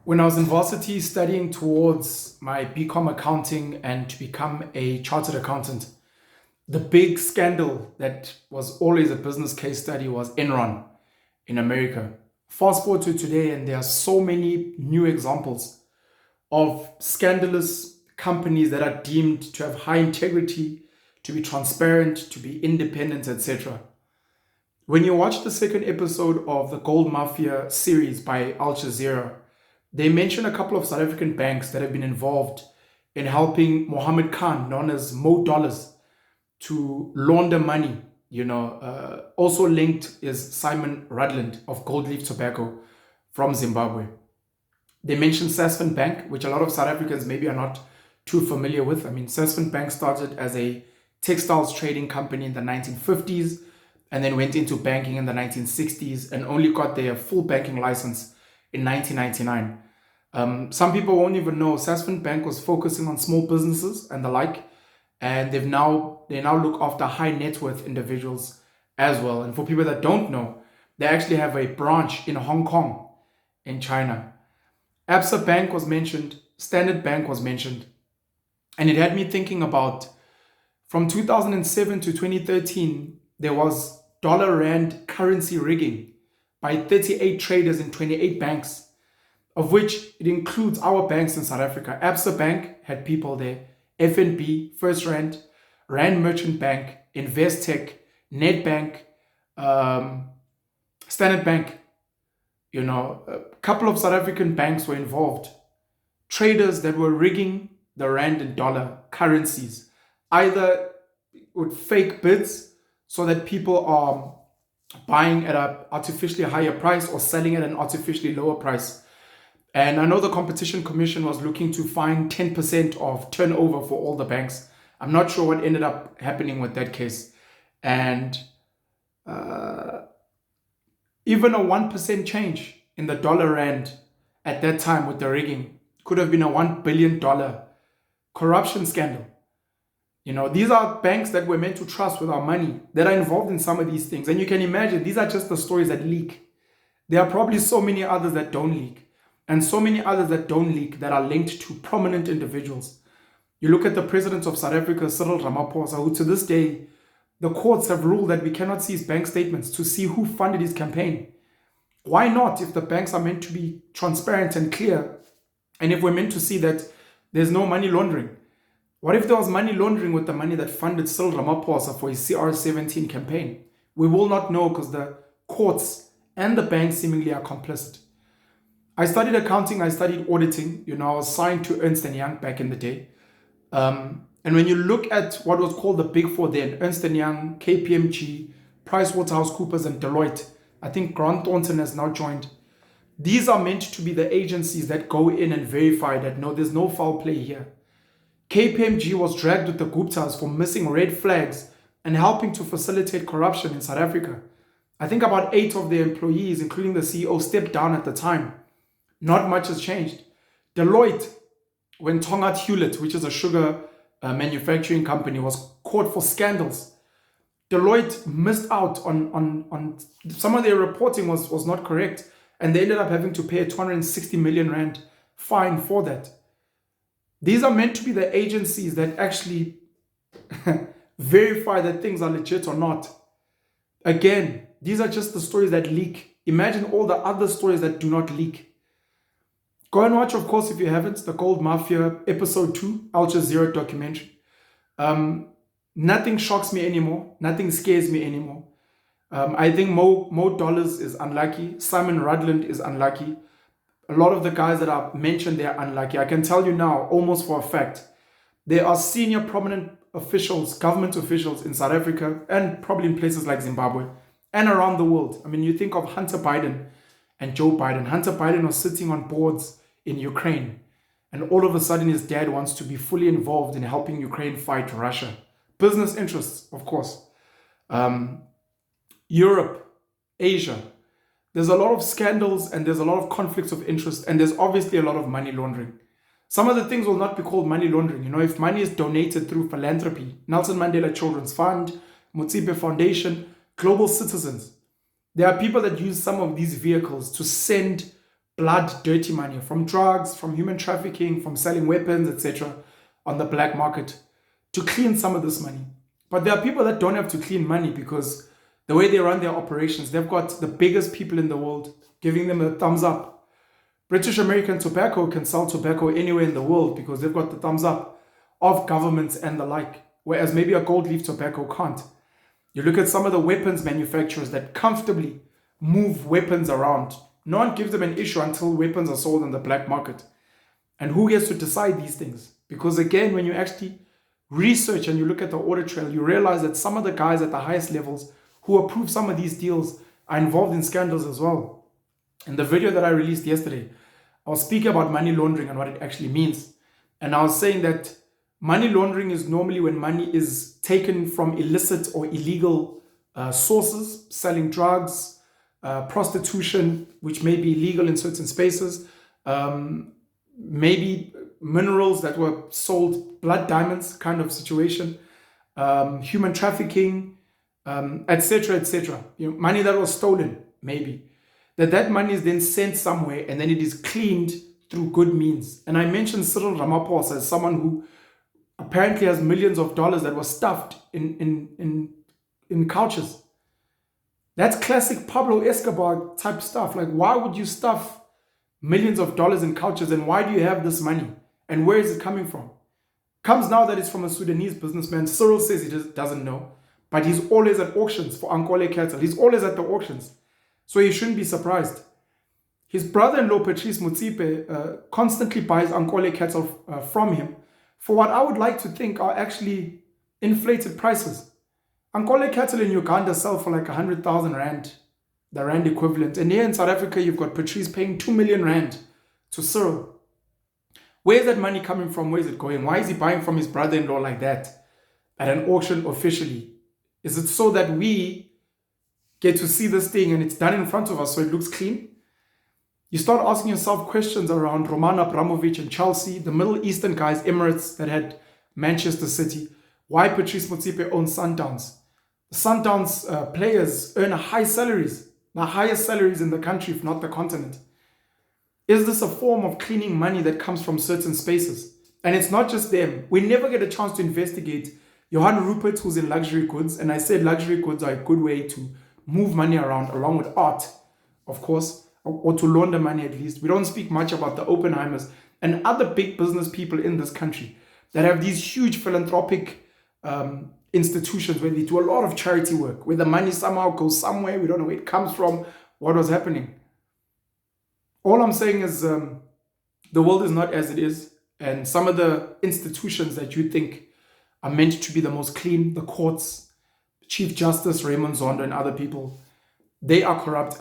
When I was in varsity studying towards my BCom accounting and to become a chartered accountant, the big scandal that was always a business case study was Enron in America. Fast forward to today, and there are so many new examples of scandalous companies that are deemed to have high integrity, to be transparent, to be independent, etc. When you watch the second episode of the Gold Mafia series by Al Jazeera, they mention a couple of South African banks that have been involved in helping Mohammed Khan, known as Mo Dollars, to launder money. Also linked is Simon Rudland of Gold Leaf Tobacco from Zimbabwe. They mentioned Sasfin Bank, which a lot of South Africans maybe are not too familiar with. I mean, Sasfin Bank started as a textiles trading company in the 1950s and then went into banking in the 1960s and only got their full banking license in 1999. Some people won't even know Sasfin Bank was focusing on small businesses and the like, and they now look after high net worth individuals as well. And for people that don't know, they actually have a branch in Hong Kong in China. Absa Bank was mentioned, Standard Bank was mentioned, and it had me thinking about from 2007 to 2013, there was dollar rand currency rigging by 38 traders in 28 banks, of which it includes our banks in South Africa. Absa Bank had people there, FNB, First Rand, Rand Merchant Bank, Investec, Nedbank, Standard Bank. A couple of South African banks were involved. Traders that were rigging the rand and dollar currencies, either with fake bids so that people are buying at an artificially higher price or selling at an artificially lower price. And I know the Competition Commission was looking to fine 10% of turnover for all the banks. I'm not sure what ended up happening with that case. And even a 1% change in the dollar rand at that time with the rigging could have been a $1 billion corruption scandal. These are banks that we're meant to trust with our money that are involved in some of these things. And you can imagine, these are just the stories that leak. There are probably so many others that don't leak, and so many others that don't leak that are linked to prominent individuals. You look at the president of South Africa, Cyril Ramaphosa, who to this day, the courts have ruled that we cannot see his bank statements to see who funded his campaign. Why not, if the banks are meant to be transparent and clear, and if we're meant to see that there's no money laundering? What if there was money laundering with the money that funded Cyril Ramaphosa for his CR17 campaign? We will not know because the courts and the banks seemingly are complicit. I studied accounting, I studied auditing. I was signed to Ernst & Young back in the day. And when you look at what was called the Big Four then, Ernst & Young, KPMG, PricewaterhouseCoopers, and Deloitte, I think Grant Thornton has now joined. These are meant to be the agencies that go in and verify that no, there's no foul play here. KPMG was dragged with the Guptas for missing red flags and helping to facilitate corruption in South Africa. I think about 8 of their employees, including the CEO, stepped down at the time. Not much has changed. Deloitte, when Tongaat Hewlett, which is a sugar manufacturing company, was caught for scandals, Deloitte missed out on some of their reporting was not correct, and they ended up having to pay a 260 million rand fine for that. These are meant to be the agencies that actually verify that things are legit or not. Again, these are just the stories that leak. Imagine all the other stories that do not leak. Go and watch, of course, if you haven't, the Gold Mafia episode 2, Al Jazeera documentary. Nothing shocks me anymore. Nothing scares me anymore. I think Mo Dollars is unlucky. Simon Rudland is unlucky. A lot of the guys that are mentioned, they're unlucky. I can tell you now, almost for a fact, there are senior prominent officials, government officials in South Africa and probably in places like Zimbabwe and around the world. I mean, you think of Hunter Biden and Joe Biden. Hunter Biden was sitting on boards in Ukraine, and all of a sudden his dad wants to be fully involved in helping Ukraine fight Russia. Business interests, of course. Europe, Asia. There's a lot of scandals and there's a lot of conflicts of interest, and there's obviously a lot of money laundering. Some of the things will not be called money laundering. If money is donated through philanthropy, Nelson Mandela Children's Fund, Mutsipe Foundation, Global Citizens, there are people that use some of these vehicles to send blood, dirty money from drugs, from human trafficking, from selling weapons, etc., on the black market to clean some of this money. But there are people that don't have to clean money because the way they run their operations, they've got the biggest people in the world giving them a thumbs up. British American Tobacco can sell tobacco anywhere in the world because they've got the thumbs up of governments and the like, whereas maybe a gold leaf tobacco can't. You look at some of the weapons manufacturers that comfortably move weapons around. No one gives them an issue until weapons are sold on the black market. And who gets to decide these things? Because again, when you actually research and you look at the audit trail, you realize that some of the guys at the highest levels who approve some of these deals are involved in scandals as well. In the video that I released yesterday, I was speaking about money laundering and what it actually means. And I was saying that money laundering is normally when money is taken from illicit or illegal sources, selling drugs, prostitution, which may be illegal in certain spaces, maybe minerals that were sold, blood diamonds kind of situation, human trafficking, etc., etc. Money that was stolen, maybe. That money is then sent somewhere and then it is cleaned through good means. And I mentioned Cyril Ramaphosa as someone who apparently has millions of dollars that were stuffed in couches. That's classic Pablo Escobar type stuff. Like, why would you stuff millions of dollars in couches, and why do you have this money? And where is it coming from? Comes now that it's from a Sudanese businessman. Cyril says he just doesn't know, but he's always at auctions for Ankole cattle. He's always at the auctions. So you shouldn't be surprised. His brother-in-law, Patrice Motsepe, constantly buys Ankole cattle from him for what I would like to think are actually inflated prices. Ankole cattle in Uganda sell for like 100,000 rand, the rand equivalent. And here in South Africa, you've got Patrice paying 2 million rand to Cyril. Where's that money coming from? Where is it going? Why is he buying from his brother-in-law like that at an auction officially? Is it so that we get to see this thing and it's done in front of us so it looks clean? You start asking yourself questions around Roman Abramovich and Chelsea, the Middle Eastern guys, Emirates that had Manchester City. Why Patrice Motsepe owns Sundowns. The Sundowns players earn high salaries, the highest salaries in the country, if not the continent. Is this a form of cleaning money that comes from certain spaces? And it's not just them. We never get a chance to investigate Johan Rupert, who's in luxury goods. And I said luxury goods are a good way to move money around, along with art, of course, or to launder money at least. We don't speak much about the Oppenheimers and other big business people in this country that have these huge philanthropic institutions where they do a lot of charity work, where the money somehow goes somewhere. We don't know where it comes from, what was happening. All I'm saying is the world is not as it is. And some of the institutions that you think are meant to be the most clean, the courts, Chief Justice Raymond Zondo and other people, they are corrupt.